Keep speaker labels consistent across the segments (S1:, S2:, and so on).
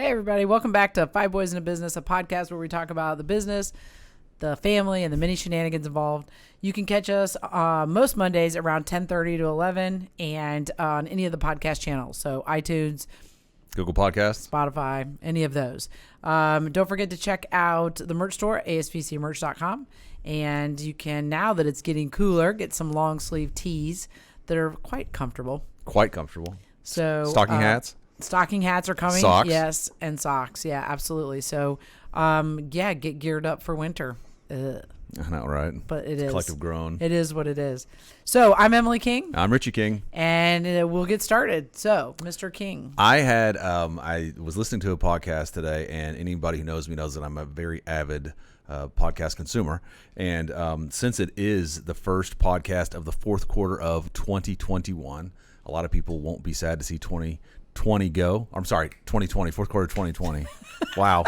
S1: Hey, everybody. Welcome back to Five Boys in a Business, a podcast where we talk about the business, the family, and the many shenanigans involved. You can catch us most Mondays around 10:30 to 11 and on any of the podcast channels. So iTunes,
S2: Google Podcasts,
S1: Spotify, any of those. Don't forget to check out the merch store, asvcmerch.com. And you can, now that it's getting cooler, get some long sleeve tees that are quite comfortable. So
S2: stocking hats.
S1: Stocking hats are coming.
S2: Socks.
S1: Yes, and socks. Yeah, absolutely. So, get geared up for winter. Ugh.
S2: I know, right?
S1: But it's
S2: collective groan.
S1: It is what it is. So, I'm Emily King.
S2: I'm Richie King.
S1: And we'll get started. So, Mr. King.
S2: I was listening to a podcast today, and anybody who knows me knows that I'm a very avid podcast consumer. And since it is the first podcast of the fourth quarter of 2021, a lot of people won't be sad to see 2020, fourth quarter 2020. Wow.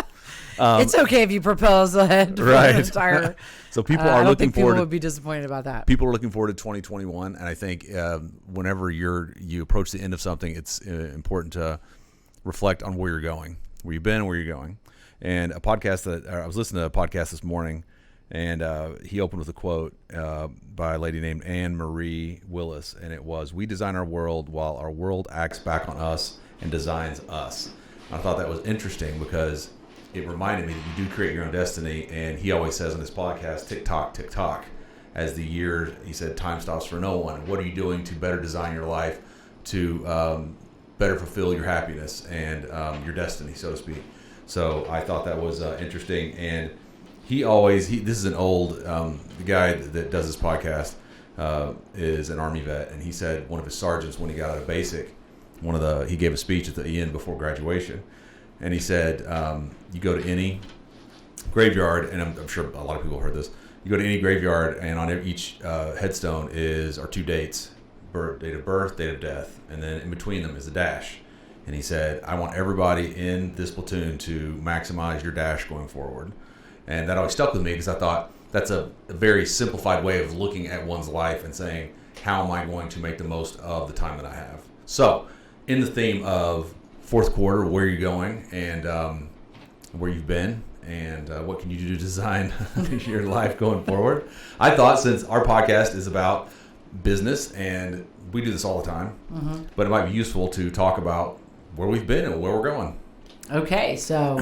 S1: It's okay if you propel us ahead.
S2: Right.
S1: Entire,
S2: so people are looking forward.
S1: People would be disappointed about that.
S2: People are looking forward to 2021, and I think whenever you approach the end of something, it's important to reflect on where you're going, where you've been, and where you're going. And I was listening to a podcast this morning, and he opened with a quote by a lady named Anne Marie Willis, and it was, "We design our world while our world acts back on us and designs us." And I thought that was interesting because it reminded me that you do create your own destiny, and he always says on his podcast, tick tock, as the year, he said, time stops for no one. What are you doing to better design your life, to better fulfill your happiness and your destiny, so to speak? So I thought that was interesting, and this is an old, the guy that does this podcast is an Army vet, and he said one of his sergeants, when he got out of basic, he gave a speech at the end before graduation, and he said, you go to any graveyard, and I'm sure a lot of people have heard this, you go to any graveyard, and on each headstone are two dates, date of birth, date of death, and then in between them is a dash. And he said, I want everybody in this platoon to maximize your dash going forward. And that always stuck with me because I thought that's a very simplified way of looking at one's life and saying, how am I going to make the most of the time that I have? So in the theme of fourth quarter, where you're going and where you've been and what can you do to design your life going forward, I thought, since our podcast is about business and we do this all the time, but it might be useful to talk about where we've been and where we're going. Okay,
S1: so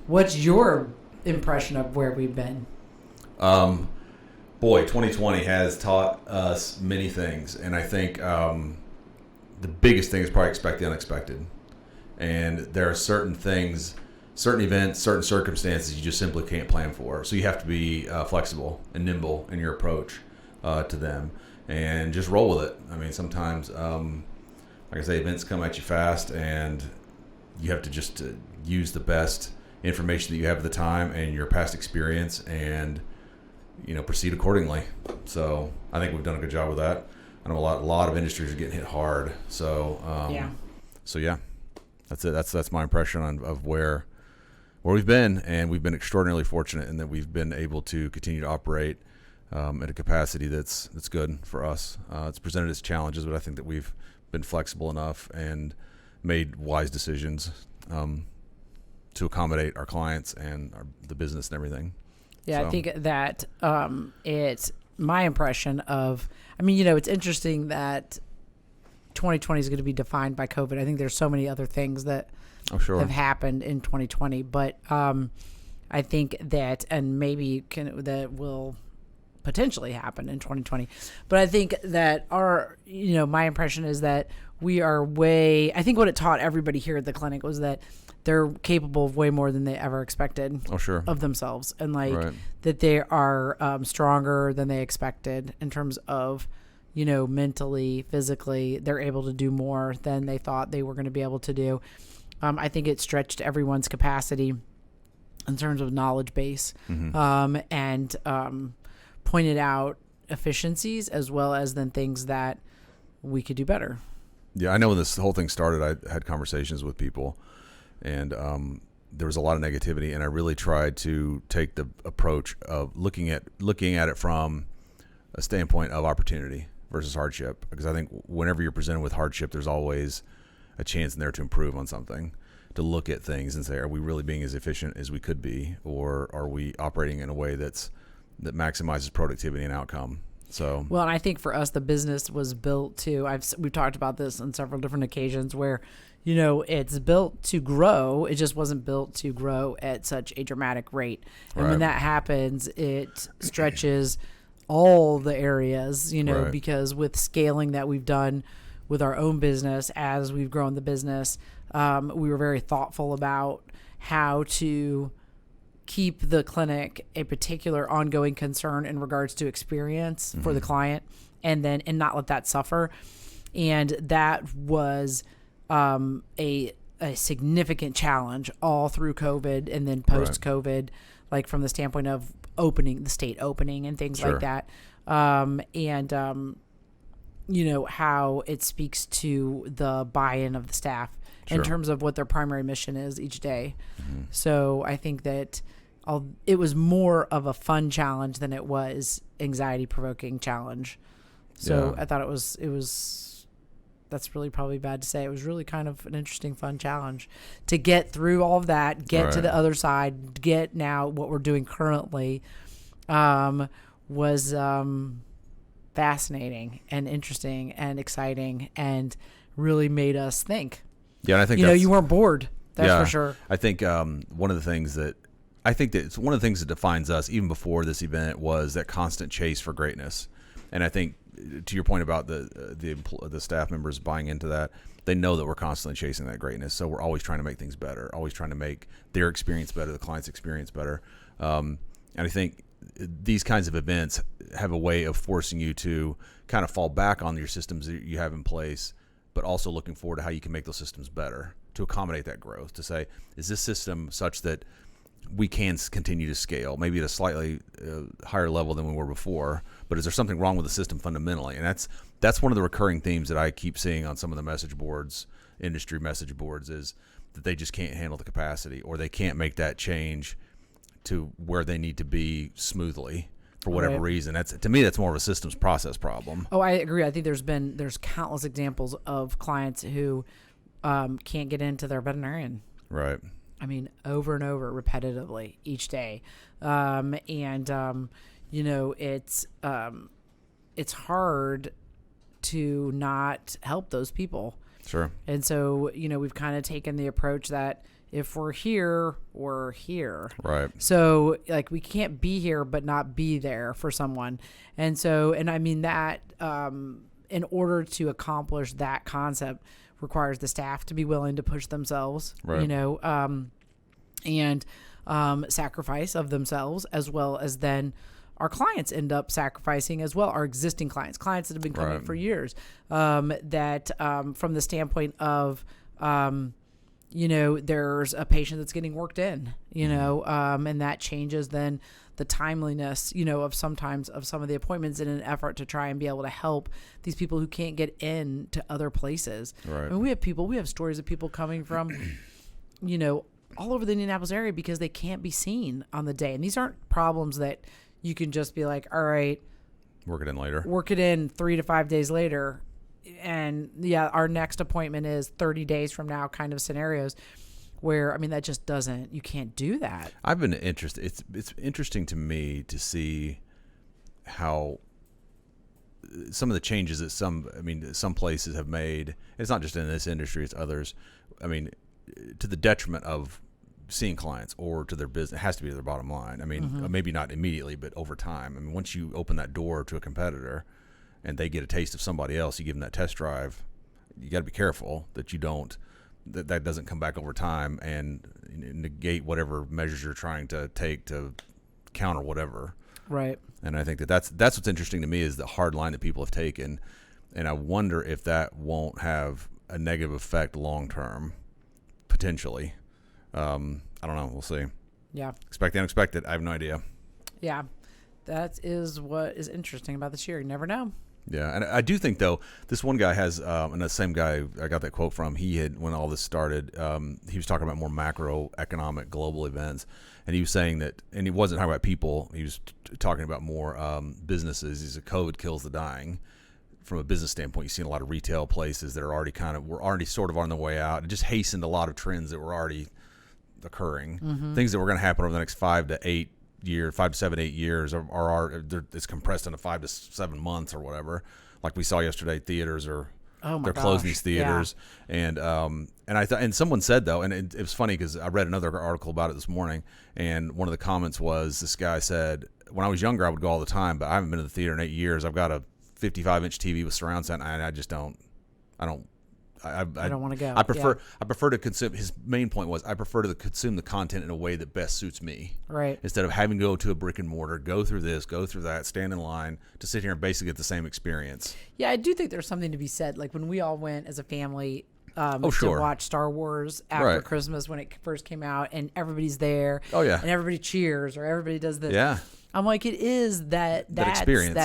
S1: what's your impression of where we've been?
S2: 2020 has taught us many things, and I think the biggest thing is probably expect the unexpected. And there are certain things, certain events, certain circumstances you just simply can't plan for. So you have to be flexible and nimble in your approach to them, and just roll with it. I mean, sometimes, like I say, events come at you fast, and you have to just use the best information that you have at the time and your past experience, and proceed accordingly. So I think we've done a good job with that. I know a lot of industries are getting hit hard. So yeah, that's it. That's my impression of where we've been, and we've been extraordinarily fortunate in that we've been able to continue to operate at a capacity that's good for us. It's presented its challenges, but I think that we've been flexible enough and made wise decisions to accommodate our clients and the business and everything.
S1: Yeah, so I think that it's my impression of, it's interesting that 2020 is going to be defined by COVID. I think there's so many other things that have happened in 2020, but I think that, and maybe that will potentially happen in 2020. But I think that my impression is that we are I think what it taught everybody here at the clinic was that they're capable of way more than they ever expected of themselves. And that they are stronger than they expected in terms of, mentally, physically, they're able to do more than they thought they were going to be able to do. I think it stretched everyone's capacity in terms of knowledge base, and pointed out efficiencies as well as then things that we could do better.
S2: Yeah, I know when this whole thing started, I had conversations with people, and there was a lot of negativity, and I really tried to take the approach of looking at it from a standpoint of opportunity versus hardship, because I think whenever you're presented with hardship, there's always a chance in there to improve on something. to look at things and say, are we really being as efficient as we could be, or are we operating in a way that maximizes productivity and outcome? So
S1: well, and I think for us, the business was built to. We've talked about this on several different occasions where, it's built to grow. It just wasn't built to grow at such a dramatic rate. And when that happens, it stretches all the areas, because with scaling that we've done with our own business, as we've grown the business, we were very thoughtful about how to keep the clinic a particular ongoing concern in regards to experience for the client, and not let that suffer. And that was a significant challenge all through COVID and then post COVID, like from the standpoint of the state opening and things like that. How it speaks to the buy-in of the staff in terms of what their primary mission is each day. So I think that it was more of a fun challenge than it was anxiety-provoking challenge. So I thought it was that's really probably bad to say. It was really kind of an interesting, fun challenge to get through all of that, get to the other side, get now what we're doing currently, was fascinating and interesting and exciting and really made us think.
S2: Yeah, and I think
S1: you weren't bored. That's for sure.
S2: I think one of the things that it's one of the things that defines us even before this event was that constant chase for greatness. And I think to your point about the staff members buying into that, they know that we're constantly chasing that greatness. So we're always trying to make things better, always trying to make their experience better, the client's experience better. And I think these kinds of events have a way of forcing you to kind of fall back on your systems that you have in place, but also looking forward to how you can make those systems better to accommodate that growth, to say, is this system such that we can continue to scale, maybe at a slightly higher level than we were before, but is there something wrong with the system fundamentally? And that's one of the recurring themes that I keep seeing on some of the message boards, industry message boards, is that they just can't handle the capacity, or they can't make that change to where they need to be smoothly for whatever reason. To me, that's more of a systems process problem.
S1: Oh, I agree. I think there's countless examples of clients who can't get into their veterinarian.
S2: Right.
S1: I mean, over and over, repetitively each day, it's hard to not help those people.
S2: Sure.
S1: And so, we've kind of taken the approach that if we're here, we're here.
S2: Right.
S1: So, like, we can't be here but not be there for someone. And so, and I mean that in order to accomplish that concept requires the staff to be willing to push themselves,
S2: right.
S1: And sacrifice of themselves, as well as then our clients end up sacrificing as well, our existing clients that have been coming for years, from the standpoint of, there's a patient that's getting worked in, and that changes then the timeliness, of sometimes of some of the appointments in an effort to try and be able to help these people who can't get in to other places.
S2: Right.
S1: I mean, we have stories of people coming from, all over the Indianapolis area because they can't be seen on the day. And these aren't problems that you can just be like, all right,
S2: work it in later.
S1: Work it in 3 to 5 days later. And our next appointment is 30 days from now kind of scenarios where, I mean, that just you can't do that.
S2: I've been interested. It's interesting to me to see how some of the changes that some places have made. It's not just in this industry, it's others. I mean, to the detriment of seeing clients or to their business. It has to be to their bottom line. I mean, maybe not immediately, but over time. I mean, once you open that door to a competitor and they get a taste of somebody else, you give them that test drive, you got to be careful that you don't, that doesn't come back over time and negate whatever measures you're trying to take to counter whatever.
S1: Right.
S2: And I think that's what's interesting to me is the hard line that people have taken. And I wonder if that won't have a negative effect long term. Potentially. I don't know. We'll see.
S1: Yeah.
S2: Expect the unexpected. I have no idea.
S1: Yeah. That is what is interesting about this year. You never know.
S2: Yeah. And I do think, though, this one guy has, and the same guy I got that quote from, when all this started, he was talking about more macroeconomic global events. And he was saying that, and he wasn't talking about people, he was talking about more businesses. He said COVID kills the dying from a business standpoint, you've seen a lot of retail places that are already were already sort of on the way out. It just hastened a lot of trends that were already occurring. Things that were going to happen over the next 5 to 7, 8 years it's compressed into 5 to 7 months or whatever. Like we saw yesterday, theaters are they're closing these theaters, and I thought, and someone said though, and it was funny because I read another article about it this morning, and one of the comments was this guy said, when I was younger I would go all the time, but I haven't been to the theater in 8 years. I've got a 55-inch TV with surround sound, and I just don't. I don't want to go. I prefer to consume. His main point was I prefer to consume the content in a way that best suits me.
S1: Right.
S2: Instead of having to go to a brick and mortar, go through this, go through that, stand in line to sit here and basically get the same experience.
S1: Yeah, I do think there's something to be said. Like when we all went as a family to watch Star Wars after Christmas when it first came out, and everybody's there.
S2: Oh yeah.
S1: And everybody cheers or everybody does this.
S2: Yeah.
S1: I'm like, it is that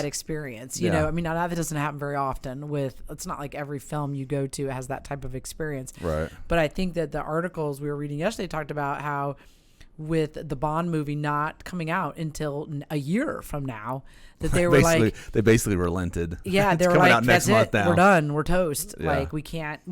S1: experience. You know, I mean, now that doesn't happen very often. It's not like every film you go to has that type of experience.
S2: Right.
S1: But I think that the articles we were reading yesterday talked about how with the Bond movie not coming out until a year from now, that they were
S2: they basically relented.
S1: Yeah, they were like, that's it. We're done. We're toast. Yeah. Like we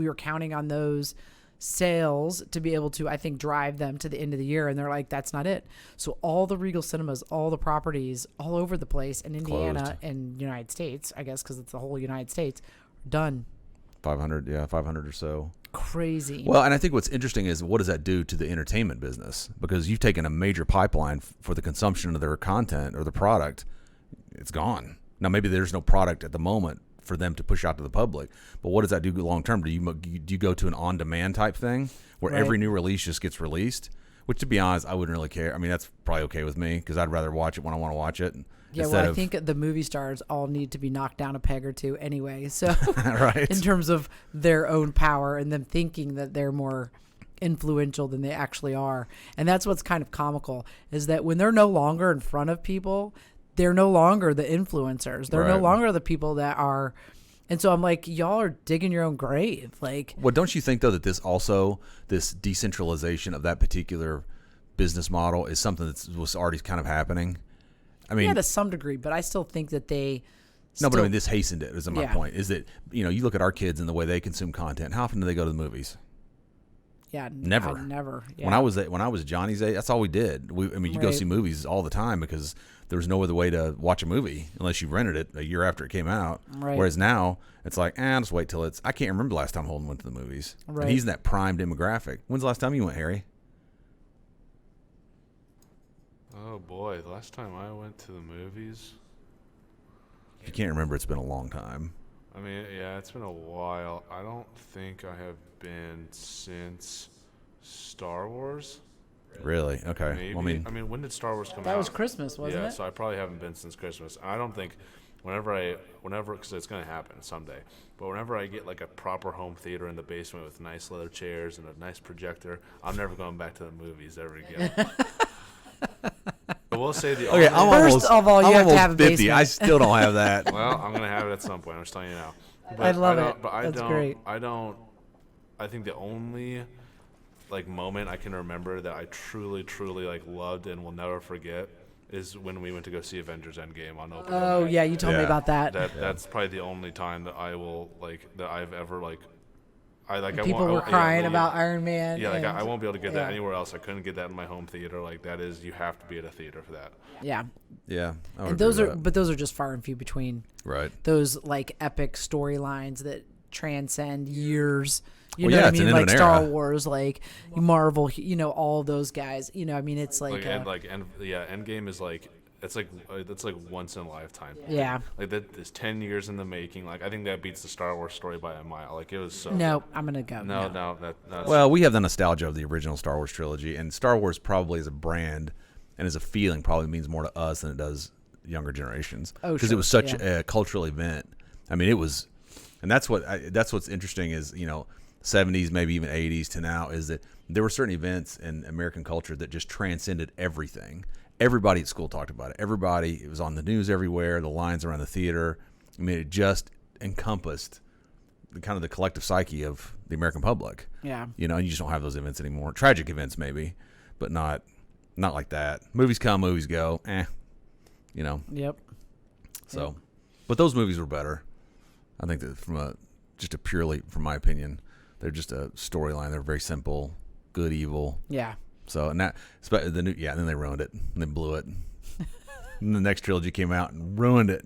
S1: were counting on those sales to be able to, I think, drive them to the end of the year, and they're like, that's not it. So all the Regal Cinemas, all the properties all over the place in Indiana
S2: closed.
S1: And United States, I guess, because it's the whole United States, done.
S2: 500 or so.
S1: Crazy.
S2: Well, and I think what's interesting is what does that do to the entertainment business? Because you've taken a major pipeline for the consumption of their content or the product. It's gone. Now, maybe there's no product at the moment for them to push out to the public, but what does that do long term? Do you go to an on-demand type thing where every new release just gets released? Which, to be honest, I wouldn't really care. I mean, that's probably okay with me because I'd rather watch it when I want to watch it.
S1: Yeah, well, I think the movie stars all need to be knocked down a peg or two anyway. So,
S2: right.
S1: In terms of their own power and them thinking that they're more influential than they actually are, and that's what's kind of comical is that when they're no longer in front of people, they're no longer the influencers. They're no longer the people that are. And so I'm like, y'all are digging your own grave. Like,
S2: well, don't you think though that this decentralization of that particular business model is something that was already kind of happening? I mean,
S1: yeah, to some degree, but I still think that they.
S2: No, but I mean, this hastened it. Is my point? Is that you look at our kids and the way they consume content. How often do they go to the movies?
S1: Yeah,
S2: never.
S1: Yeah.
S2: When I was Johnny's age, that's all we did. You go see movies all the time because there was no other way to watch a movie unless you rented it a year after it came out.
S1: Right.
S2: Whereas now it's like, I'll just wait till it's. I can't remember the last time Holden went to the movies.
S1: Right.
S2: And he's in that prime demographic. When's the last time you went, Harry?
S3: Oh boy, the last time I went to the movies.
S2: If you can't remember, it's been a long time.
S3: I mean, yeah, it's been a while. I don't think I have been since Star Wars.
S2: Really? Okay.
S3: Maybe.
S2: Well,
S3: I mean, when did Star Wars come out?
S1: That was Christmas, wasn't it?
S3: Yeah, so I probably haven't been since Christmas. I don't think whenever, because it's going to happen someday, but whenever I get like a proper home theater in the basement with nice leather chairs and a nice projector, I'm never going back to the movies ever again. But we'll say the
S2: okay,
S1: first of all, you have to have a
S2: 50.
S1: basement.
S2: I still don't have that.
S3: Well, I'm going to have it at some point. I'm just telling you now. But
S1: I love it.
S3: But
S1: That's great.
S3: I think the only moment I can remember that I truly loved and will never forget is when we went to go see Avengers Endgame on opening
S1: Oh
S3: night.
S1: yeah, you told me about that.
S3: That's probably the only time that I will that I've ever
S1: People were crying about Iron Man.
S3: Yeah, I won't be able to get that anywhere else. I couldn't get that in my home theater. That is, you have to be at a theater for that.
S1: Yeah.
S2: Yeah.
S1: And those are just far and few between.
S2: Right.
S1: Those epic storylines that transcend years. You
S2: Well,
S1: know
S2: yeah,
S1: what I
S2: it's an
S1: mean? Like
S2: internet
S1: Star
S2: era.
S1: Wars, Marvel, all those guys. I mean, it's
S3: Endgame is it's once in a lifetime.
S1: Yeah.
S3: That is 10 years in the making. I think that beats the Star Wars story by a mile. It was so.
S1: No, I'm gonna go.
S3: No. That's,
S2: Well, we have the nostalgia of the original Star Wars trilogy, and Star Wars probably as a brand and as a feeling probably means more to us than it does younger generations.
S1: Oh,
S2: because
S1: sure.
S2: it was such a cultural event. I mean, it was, and that's what's interesting is 70s, maybe even 80s to now, is that there were certain events in American culture that just transcended everything. Everybody at school talked about it. It was on the news everywhere, the lines around the theater. I mean, it just encompassed the collective psyche of the American public.
S1: Yeah.
S2: And you just don't have those events anymore. Tragic events maybe, but not like that. Movies come, movies go.
S1: Yep.
S2: So, but those movies were better. I think that from my opinion, they're just a storyline. They're very simple, good, evil.
S1: Yeah.
S2: So and then they ruined it. And they blew it. And the next trilogy came out and ruined it.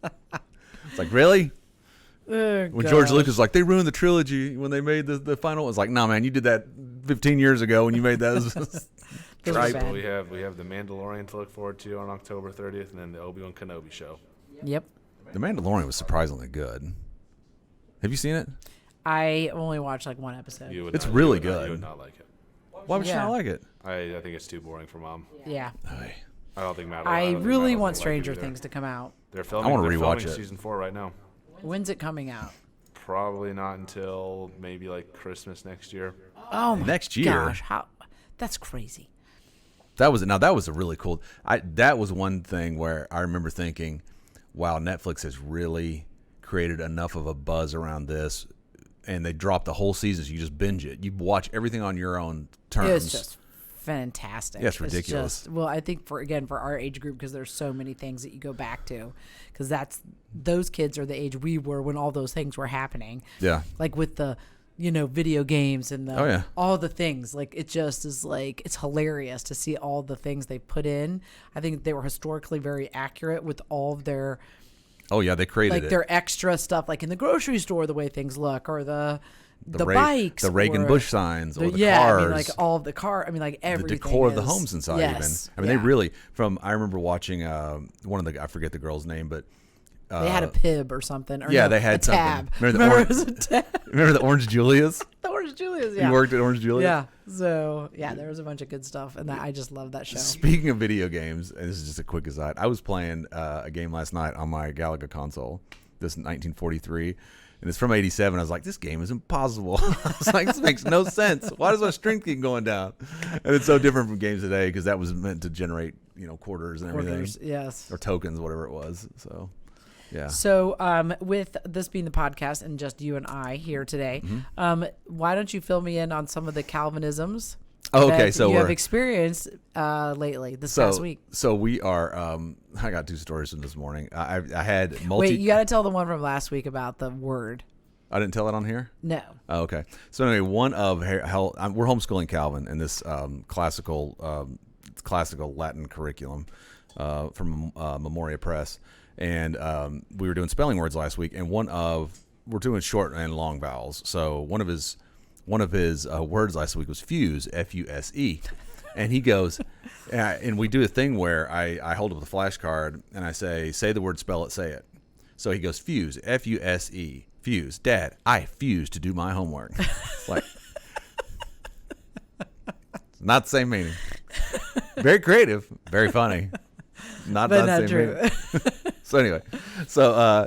S2: It's like, really? When George Lucas was like, they ruined the trilogy when they made the final. It was like, no, man, you did that 15 years ago when you made those.
S3: Right. Well, we have the Mandalorian to look forward to on October 30th, and then the Obi-Wan Kenobi show.
S1: Yep.
S2: The Mandalorian was surprisingly good. Have you seen it?
S1: I only watched like one episode.
S2: It's really good.
S3: You would not like it.
S2: Why would you not like it?
S3: I think it's too boring for Mom.
S1: Yeah.
S3: I don't think Matt.
S1: I really want Stranger Things to come out.
S3: They're filming.
S2: I want to rewatch it.
S3: Season 4 right now.
S1: When's it coming out?
S3: Probably not until maybe like Christmas next year.
S1: Oh my
S2: next year.
S1: Gosh, that's crazy.
S2: That was a really cool. That was one thing where I remember thinking, wow, Netflix has really created enough of a buzz around this, and they dropped the whole season, so you just binge it. You watch everything on your own terms.
S1: It's just fantastic.
S2: Yeah, it's ridiculous.
S1: I think for our age group, because there's so many things that you go back to, because those kids are the age we were when all those things were happening.
S2: Yeah.
S1: Like with the, video games and all the things. Like it just is like, it's hilarious to see all the things they put in. I think they were historically very accurate with all of their.
S2: Oh yeah, they created
S1: like their extra stuff, like in the grocery store, the way things look, or the bikes,
S2: the Reagan Bush signs, or the
S1: cars.
S2: I
S1: mean, like all of the car. I mean, like everything.
S2: The decor of the homes inside.
S1: Yes,
S2: even. I mean, they really. I remember watching one of I forget the girl's name, but
S1: they had a Pib or something. Or
S2: they had
S1: a tab.
S2: Remember
S1: it was a tab.
S2: Remember the Orange Julius?
S1: The Orange Julius. Yeah.
S2: You worked at Orange Julius.
S1: Yeah. So there was a bunch of good stuff, and I just love that show.
S2: Speaking of video games, and this is just a quick aside, I was playing a game last night on my Galaga console. This 1943, and it's from '87. I was like, this game is impossible. I was like, this makes no sense. Why does my strength keep going down? And it's so different from games today because that was meant to generate, quarters and everything.
S1: Yes.
S2: Or tokens, whatever it was. So. Yeah.
S1: So, with this being the podcast and just you and I here today, why don't you fill me in on some of the Calvinisms that you have experienced lately this past week?
S2: So we are. I got two stories from this morning. I had
S1: Wait, you got to tell the one from last week about the word.
S2: I didn't tell it on here?
S1: No.
S2: Oh, okay. So anyway, we're homeschooling Calvin in this classical Latin curriculum from Memoria Press. And we were doing spelling words last week, and we're doing short and long vowels. So one of his words last week was fuse, F-U-S-E, and he goes, and we do a thing where I hold up the flashcard and I say the word, spell it, say it. So he goes fuse, F-U-S-E, fuse. Dad, I fuse to do my homework. Like, it's not the same meaning. Very creative, very funny. Not true. So anyway,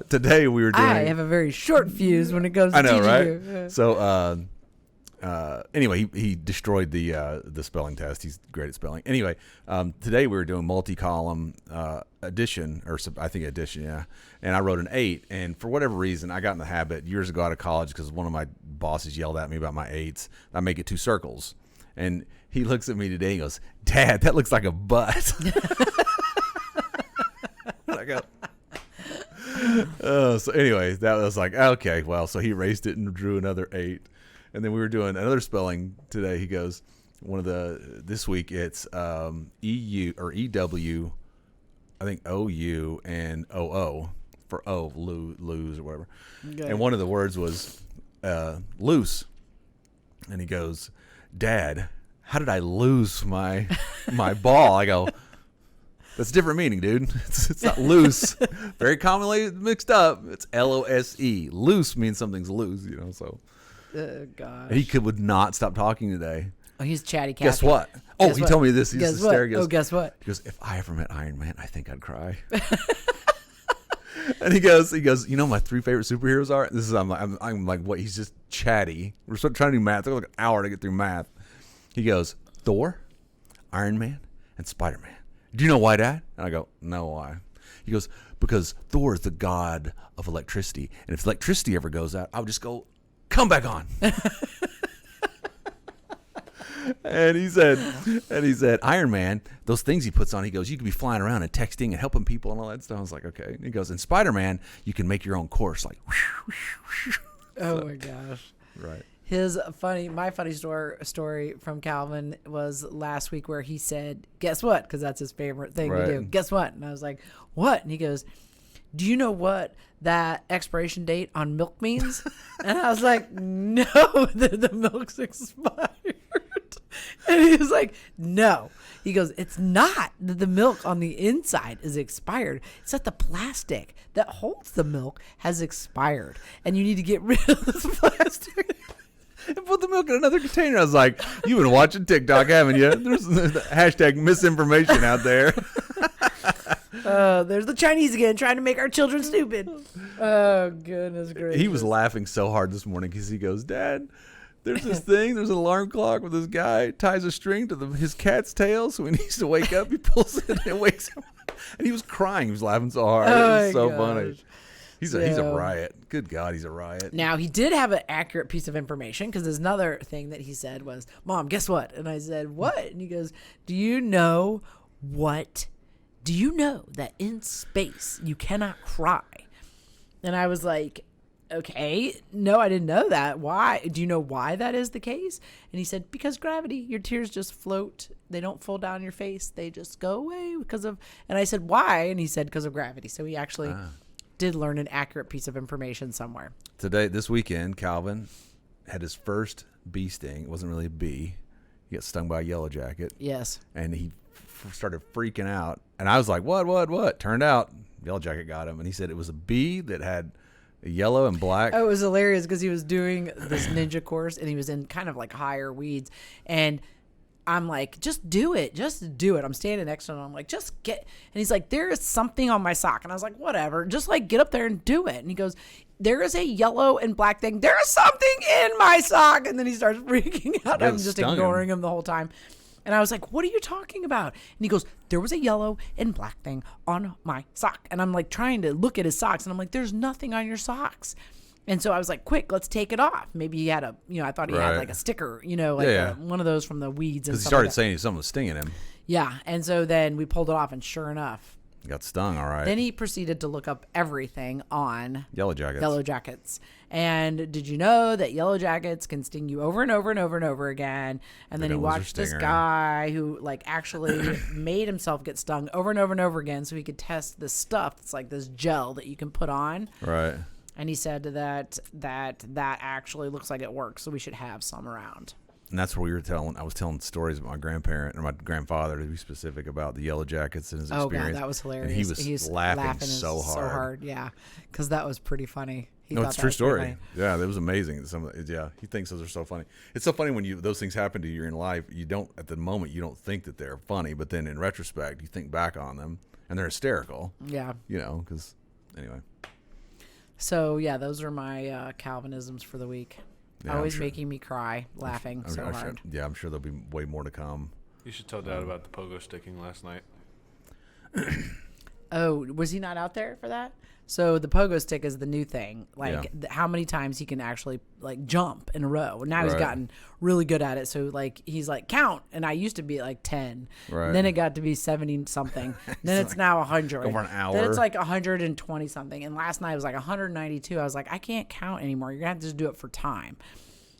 S2: today we were doing.
S1: I have a very short fuse when it comes to teaching
S2: right?
S1: you. Yeah.
S2: So anyway, he destroyed the spelling test. He's great at spelling. Anyway, today we were doing multi-column addition, or I think addition, yeah. And I wrote an 8. And for whatever reason, I got in the habit years ago out of college because one of my bosses yelled at me about my 8s. I make it 2 circles, and he looks at me today and goes, "Dad, that looks like a butt." I go. So anyway, that was like, okay, well, so he erased it and drew another 8. And then we were doing another spelling today. He goes, this week it's EU or EW, I think OU and OO for lose or whatever. Okay. And one of the words was loose. And he goes, "Dad, how did I lose my ball?" I go, "That's a different meaning, dude. It's not loose." Very commonly mixed up. It's L-O-S-E. Loose means something's loose, So.
S1: Gosh.
S2: He would not stop talking today.
S1: Oh, he's chatty Cathy.
S2: Guess what? He told me this. He's hysterical.
S1: Guess what?
S2: He goes, "If I ever met Iron Man, I think I'd cry." And he goes, "My 3 favorite superheroes are." This is I'm like, what? He's just chatty. We're trying to do math. It took like an hour to get through math. He goes, "Thor, Iron Man, and Spider-Man. Do you know why, Dad?" And I go, "No, why?" He goes, "Because Thor is the god of electricity, and if electricity ever goes out, I would just go, come back on." And he said, Iron Man, those things he puts on, he goes, you could be flying around and texting and helping people and all that stuff. I was like, okay. And he goes, and Spider-Man, you can make your own course. Like,
S1: oh my gosh.
S2: Right.
S1: My funny story from Calvin was last week where he said, guess what? Because that's his favorite thing to do. Guess what? And I was like, what? And he goes, do you know what that expiration date on milk means? And I was like, no, the milk's expired. And he was like, no. He goes, it's not. The milk on the inside is expired. It's that the plastic that holds the milk has expired. And you need to get rid of this plastic.
S2: And put the milk in another container. I was like, you've been watching TikTok, haven't you? There's hashtag misinformation out there.
S1: There's the Chinese again trying to make our children stupid. Oh, goodness gracious.
S2: He was laughing so hard this morning because he goes, Dad, there's this thing. There's an alarm clock where this guy ties a string to his cat's tail. So when he needs to wake up, he pulls it and it wakes him up. And he was crying. He was laughing so hard. It was so funny. He's a riot. Good God, he's a riot.
S1: Now, he did have an accurate piece of information because there's another thing that he said was, Mom, guess what? And I said, what? And he goes, do you know that in space you cannot cry? And I was like, okay, no, I didn't know that. Why? Do you know why that is the case? And he said, because gravity. Your tears just float. They don't fall down your face. They just go away because of, and I said, why? And he said, because of gravity. So he actually did learn an accurate piece of information somewhere.
S2: This weekend, Calvin had his first bee sting. It wasn't really a bee. He got stung by a yellow jacket.
S1: Yes.
S2: And he started freaking out. And I was like, what? Turned out, yellow jacket got him. And he said it was a bee that had a yellow and black.
S1: Oh, it was hilarious because he was doing this ninja course and he was in kind of like higher weeds. And I'm like, just do it. I'm standing next to him. I'm like, just get. And he's like, there is something on my sock. And I was like, whatever. Just like get up there and do it. And he goes, there is a yellow and black thing. There is something in my sock. And then he starts freaking out. I'm just ignoring him the whole time. And I was like, what are you talking about? And he goes, there was a yellow and black thing on my sock. And I'm like trying to look at his socks. And I'm like, there's nothing on your socks. And so I was like, quick, let's take it off. Maybe he had I thought he had like a sticker, one of those from the weeds.
S2: Because he started saying something was stinging him.
S1: Yeah. And so then we pulled it off and sure enough.
S2: He got stung, all right.
S1: Then he proceeded to look up everything on
S2: Yellow Jackets.
S1: And did you know that Yellow Jackets can sting you over and over and over and over again? And then he watched this guy who actually made himself get stung over and over and over again so he could test this stuff. It's like this gel that you can put on.
S2: Right.
S1: And he said that actually looks like it works, so we should have some around.
S2: And that's what I was telling stories about my grandparent or my grandfather, to be specific, about the Yellow Jackets and his experience.
S1: Oh, God, that was hilarious.
S2: And he was laughing so hard.
S1: Yeah, because that was pretty funny.
S2: It's a true story. Yeah, that was amazing. He thinks those are so funny. It's so funny when those things happen to you in life. You don't, at the moment, you don't think that they're funny, but then in retrospect, you think back on them and they're hysterical. Yeah. Because anyway.
S1: So, yeah, those are my Calvinisms for the week. Yeah, always making me cry, laughing so hard.
S2: I'm sure there'll be way more to come.
S3: You should tell Dad about the pogo sticking last night.
S1: Oh, was he not out there for that? So the pogo stick is the new thing. How many times he can actually jump in a row. And now he's gotten really good at it. So he's like, count. And I used to be 10. Right. And then it got to be 70 something. Then it's now 100.
S2: Over an hour.
S1: Then it's 120 something. And last night it was 192. I was like, I can't count anymore. You're going to have to just do it for time.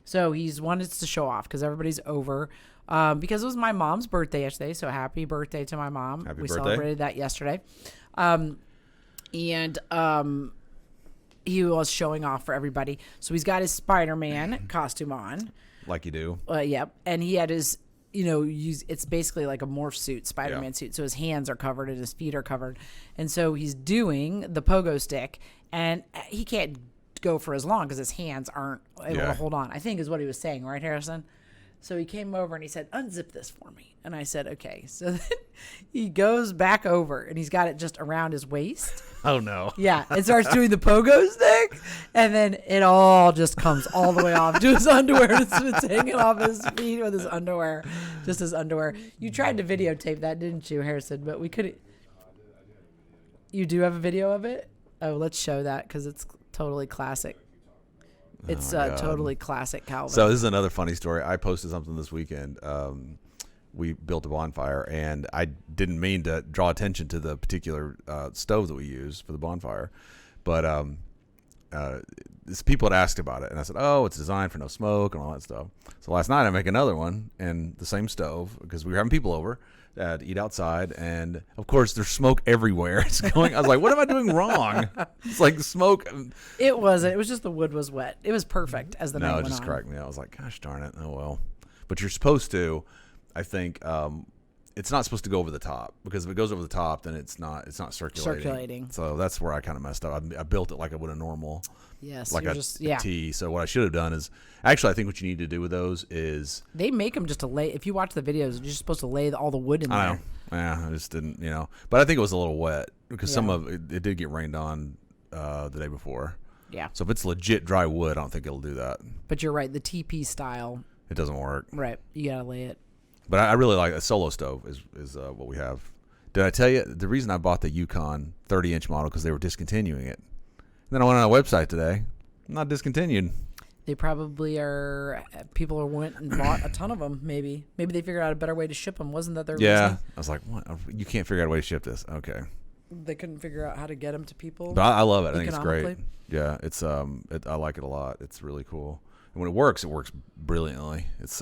S1: So he's wanted to show off because everybody's over. Because it was my mom's birthday yesterday. So happy birthday to my mom.
S2: Happy
S1: birthday.
S2: Celebrated
S1: that yesterday. And he was showing off for everybody. So he's got his Spider-Man costume on.
S2: Like you do.
S1: Yep. And he had his, it's basically like a morph suit, Spider-Man suit. So his hands are covered and his feet are covered. And so he's doing the pogo stick. And he can't go for as long because his hands aren't able to hold on, I think is what he was saying. Right, Harrison? So he came over and he said, unzip this for me. And I said, okay. So then he goes back over and he's got it just around his waist.
S2: Oh, no.
S1: Yeah. And starts doing the pogo stick. And then it all just comes all the way off to his underwear. It's hanging off his feet with his underwear. Just his underwear. You tried to videotape that, didn't you, Harrison? But we couldn't. You do have a video of it? Oh, let's show that because it's totally classic. It's totally classic Calvin.
S2: So this is another funny story. I posted something this weekend. We built a bonfire, and I didn't mean to draw attention to the particular stove that we use for the bonfire, but people had asked about it, and I said, "Oh, it's designed for no smoke and all that stuff." So last night I make another one, and the same stove, because we were having people over to eat outside, and of course there's smoke everywhere. It's going. I was like, "What am I doing wrong?" It's like the smoke.
S1: It wasn't. It was just the wood was wet. It was perfect as the night went on.
S2: No, it just cracked me out. I was like, "Gosh darn it! Oh well." But you're supposed to. I think it's not supposed to go over the top, because if it goes over the top, then it's not circulating. So that's where I kind of messed up. I built it like I would a normal, like a tea. So what I should have done is, actually, I think what you need to do with those is,
S1: they make them just to lay. If you watch the videos, you're just supposed to lay all the wood in there.
S2: I know. Yeah, I just didn't, But I think it was a little wet, because some of it did get rained on the day before.
S1: Yeah.
S2: So if it's legit dry wood, I don't think it'll do that.
S1: But you're right. The TP style,
S2: it doesn't work.
S1: Right. You gotta lay it.
S2: But I really like a solo stove is what we have. Did I tell you the reason I bought the Yukon 30-inch model? Because they were discontinuing it. And then I went on a website today. Not discontinued.
S1: They probably are. People went and bought a ton of them. Maybe they figured out a better way to ship them. Wasn't that their reason?
S2: I was like, what? You can't figure out a way to ship this. Okay.
S1: They couldn't figure out how to get them to people.
S2: But I love it. I think it's great. Yeah, it's I like it a lot. It's really cool. And when it works brilliantly. It's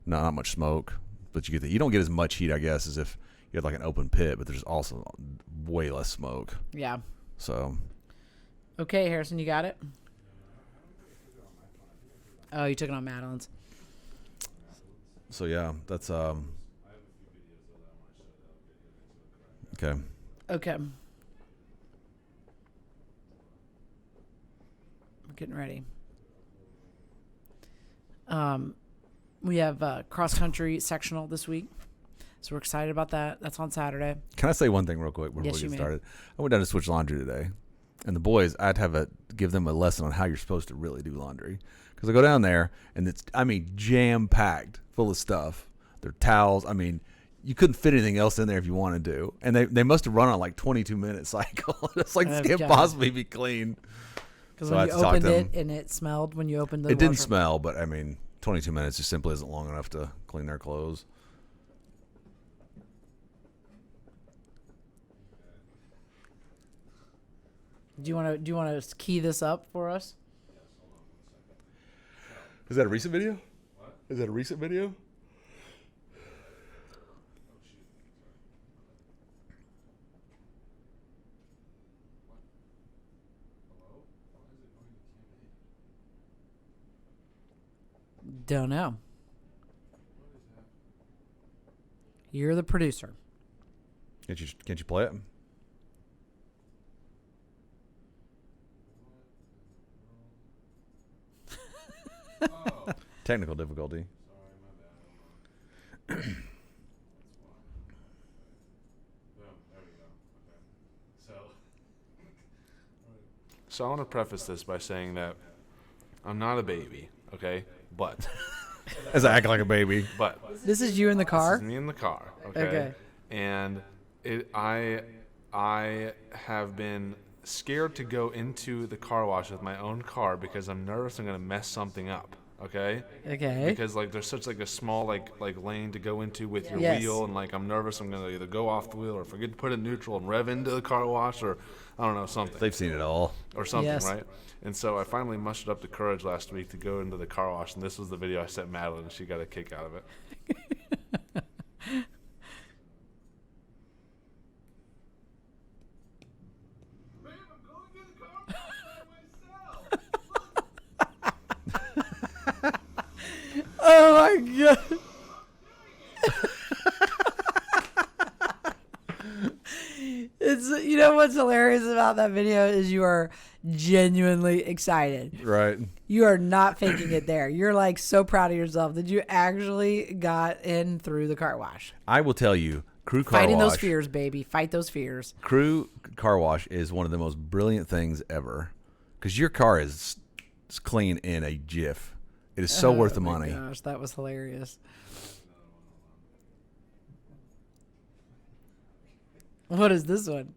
S2: not much smoke, but you don't get as much heat, I guess, as if you had like an open pit, but there's also way less smoke.
S1: Yeah.
S2: So.
S1: Okay, Harrison, you got it? Oh, you took it on Madeline's.
S2: So yeah, that's okay.
S1: Okay. I'm getting ready. We have cross-country sectional this week, so we're excited about that. That's on Saturday.
S2: Can I say one thing real quick before we get started? I went down to switch laundry today, and the boys, I'd have give them a lesson on how you're supposed to really do laundry. Because I go down there, and it's, jam-packed full of stuff. Their towels, you couldn't fit anything else in there if you wanted to. And they must have run on like 22-minute cycle. It's like, this can't possibly be clean.
S1: Because when you opened it and it smelled when you opened the
S2: It didn't smell, but 22 minutes just simply isn't long enough to clean their clothes.
S1: Do you want to key this up for us?
S2: Is that a recent video? What? Is that a recent video?
S1: Don't know. You're the producer.
S2: Can't you play it? Technical difficulty.
S3: Sorry, my bad. There we go. Okay. So I want to preface this by saying that I'm not a baby, okay? But
S2: as I act like a baby.
S1: But this is you in the car?
S3: This is me in the car, okay? And I have been scared to go into the car wash with my own car because I'm nervous I'm going to mess something up. Okay. Because there's such a small lane to go into with your wheel, and I'm nervous I'm gonna either go off the wheel or forget to put it in neutral and rev into the car wash, or I don't know, something.
S2: They've seen it all.
S3: Or something, right? And so I finally mustered up the courage last week to go into the car wash, and this was the video I sent Madeline, and she got a kick out of it.
S1: Oh my god. It's what's hilarious about that video is you are genuinely excited.
S2: Right.
S1: You are not faking it there. You're so proud of yourself that you actually got in through the car wash.
S2: I will tell you, Crew Car Wash.
S1: Fighting those fears, baby. Fight those fears.
S2: Crew Car Wash is one of the most brilliant things ever, because your car is clean in a jiff. It is so worth the money.
S1: Oh my gosh, that was hilarious. What is this one?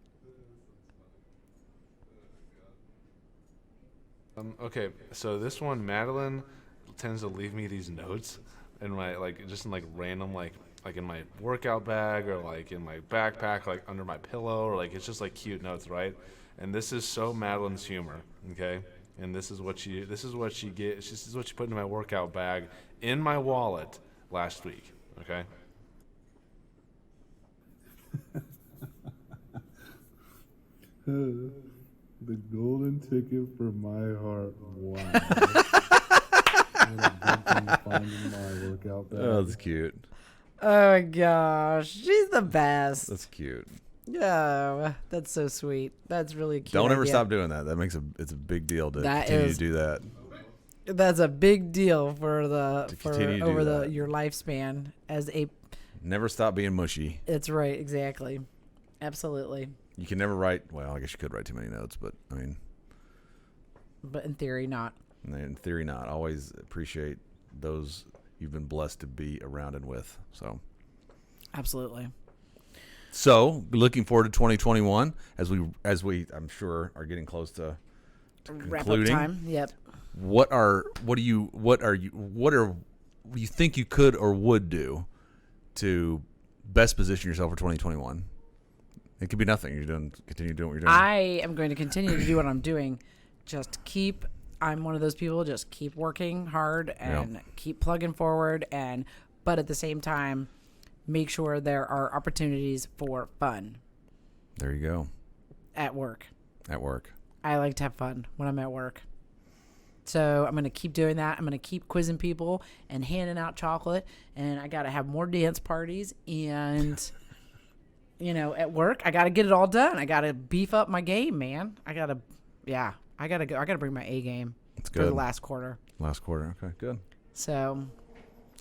S3: Okay, so this one, Madeline tends to leave me these notes in my just in random like in my workout bag or like in my backpack, like under my pillow, or like it's just like cute notes, right? And this is so Madeline's humor, okay? And this is what she put in my workout bag in my wallet last week, okay?
S4: The golden ticket for my heart. Wow. Finding my workout bag.
S2: Oh, that's cute.
S1: Oh my gosh, she's the best.
S2: That's cute.
S1: Yeah, that's so sweet. That's really cute.
S2: Don't ever
S1: idea.
S2: stop doing that. It's a big deal to
S1: That
S2: continue
S1: is-
S2: to do that.
S1: That's a big deal for
S2: continue to do
S1: over
S2: that.
S1: your lifespan as a.
S2: Never stop being mushy.
S1: It's right, exactly, absolutely.
S2: You can never write. Well, I guess you could write too many notes, but I mean,
S1: But in theory, not.
S2: in theory, not. Always appreciate those you've been blessed to be around and with.
S1: Absolutely.
S2: So, looking forward to 2021 as we I'm sure are getting close to
S1: Wrap up
S2: concluding.
S1: time. Yep.
S2: What do you think you could or would do to best position yourself for 2021? It could be nothing. Continue doing what you're doing.
S1: I am going to continue to do what I'm doing. I'm one of those people. Just keep working hard and keep plugging forward, but at the same time, make sure there are opportunities for fun
S2: There you go.
S1: at work.
S2: At work.
S1: I like to have fun when I'm at work. So I'm going to keep doing that. I'm going to keep quizzing people and handing out chocolate. And I got to have more dance parties. And, at work, I got to get it all done. I got to beef up my game, man. I got to go. I got to bring my A game
S2: That's
S1: for
S2: good.
S1: the last quarter.
S2: Last quarter. Okay, good.
S1: So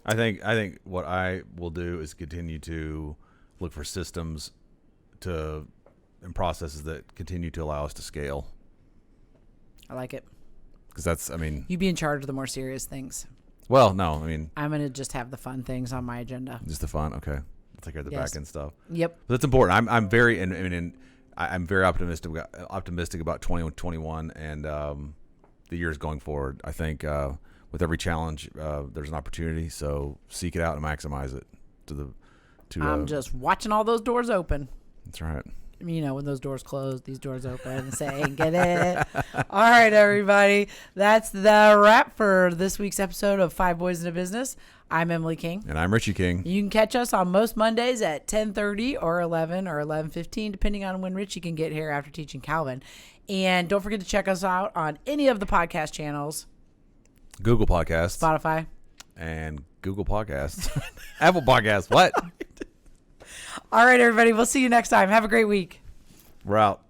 S2: I think what I will do is continue to look for systems and processes that continue to allow us to scale.
S1: I like it.
S2: Because that's,
S1: You be in charge of the more serious things.
S2: well, no,
S1: I'm going to just have the fun things on my agenda.
S2: just the fun. Okay. I'll take care of the
S1: Yes.
S2: back end stuff.
S1: Yep.
S2: But that's important. I'm very, I'm very optimistic about 2021 and the years going forward. I think with every challenge, there's an opportunity. So seek it out and maximize it.
S1: I'm just watching all those doors open.
S2: That's right.
S1: When those doors close, these doors open and say, get it. All right, everybody. That's the wrap for this week's episode of Five Boys in a Business. I'm Emily King.
S2: And I'm Richie King.
S1: You can catch us on most Mondays at 10:30 or 11 or 11:15, depending on when Richie can get here after teaching Calvin. And don't forget to check us out on any of the podcast channels.
S2: Google Podcasts.
S1: Spotify.
S2: And Google Podcasts. Apple Podcasts. What?
S1: All right, everybody. We'll see you next time. Have a great week.
S2: We're out.